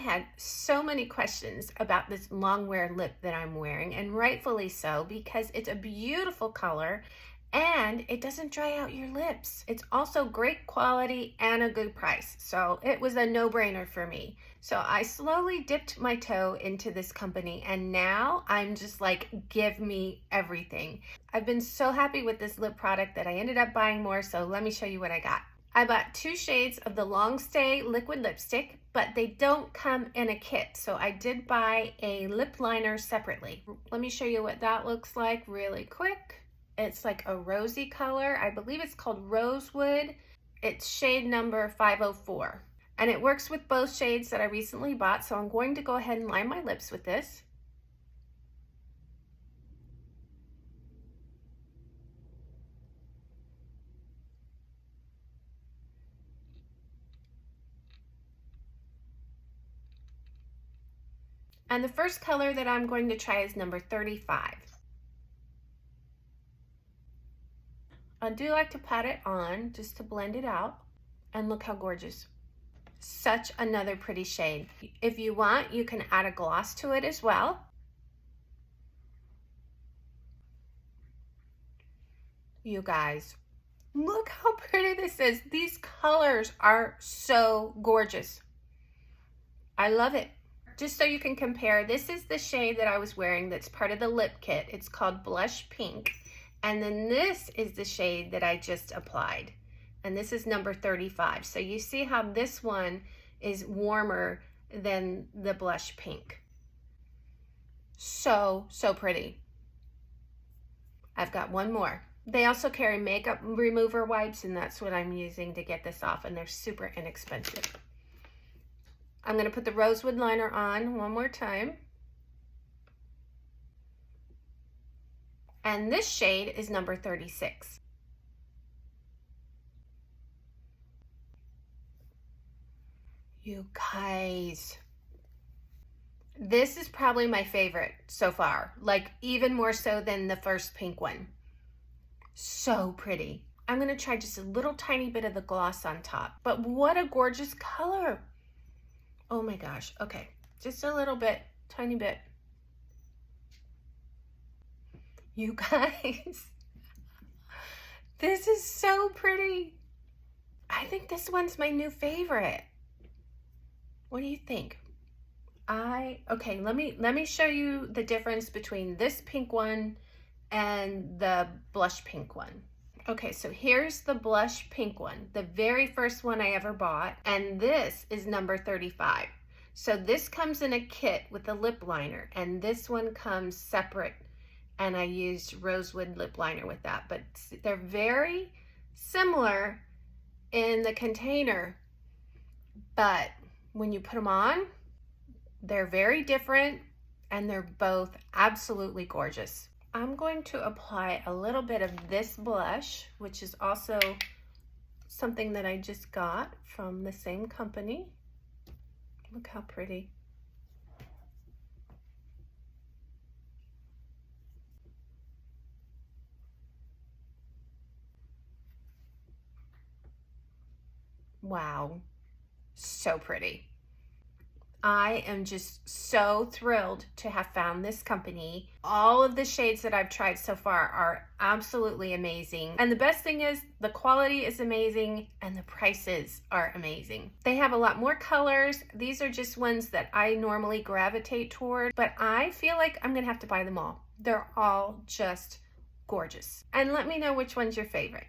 had so many questions about this longwear lip that I'm wearing, and rightfully so, because it's a beautiful color and it doesn't dry out your lips. It's also great quality and a good price. So it was a no-brainer for me. So I slowly dipped my toe into this company, and now I'm just like, give me everything. I've been so happy with this lip product that I ended up buying more. So let me show you what I got. I bought 2 shades of the Long Stay liquid lipstick, but they don't come in a kit. So I did buy a lip liner separately. Let me show you what that looks like really quick. It's like a rosy color. I believe it's called Rosewood. It's shade number 504. And it works with both shades that I recently bought. So I'm going to go ahead and line my lips with this. And the first color that I'm going to try is number 35. I do like to pat it on just to blend it out. And look how gorgeous. Such another pretty shade. If you want, you can add a gloss to it as well. You guys, look how pretty this is. These colors are so gorgeous. I love it. Just so you can compare, this is the shade that I was wearing that's part of the lip kit. It's called Blush Pink. And then this is the shade that I just applied. And this is number 35. So you see how this one is warmer than the Blush Pink. So, so pretty. I've got one more. They also carry makeup remover wipes, and that's what I'm using to get this off, and they're super inexpensive. I'm going to put the Rosewood liner on one more time. And this shade is number 36. You guys, this is probably my favorite so far, like even more so than the first pink one. So pretty. I'm going to try just a little tiny bit of the gloss on top, but what a gorgeous color. Oh my gosh. Okay, just a little bit, tiny bit. You guys, this is so pretty. I think this one's my new favorite. What do you think? Okay, let me show you the difference between this pink one and the blush pink one. Okay, so here's the blush pink one, the very first one I ever bought, and this is number 35. So this comes in a kit with a lip liner, and this one comes separate, and I used Rosewood lip liner with that, but they're very similar in the container, but when you put them on, they're very different, and they're both absolutely gorgeous. I'm going to apply a little bit of this blush, which is also something that I just got from the same company. Look how pretty. Wow, so pretty. I am just so thrilled to have found this company. All of the shades that I've tried so far are absolutely amazing. And the best thing is the quality is amazing and the prices are amazing. They have a lot more colors. These are just ones that I normally gravitate toward, but I feel like I'm gonna have to buy them all. They're all just gorgeous. And let me know which one's your favorite.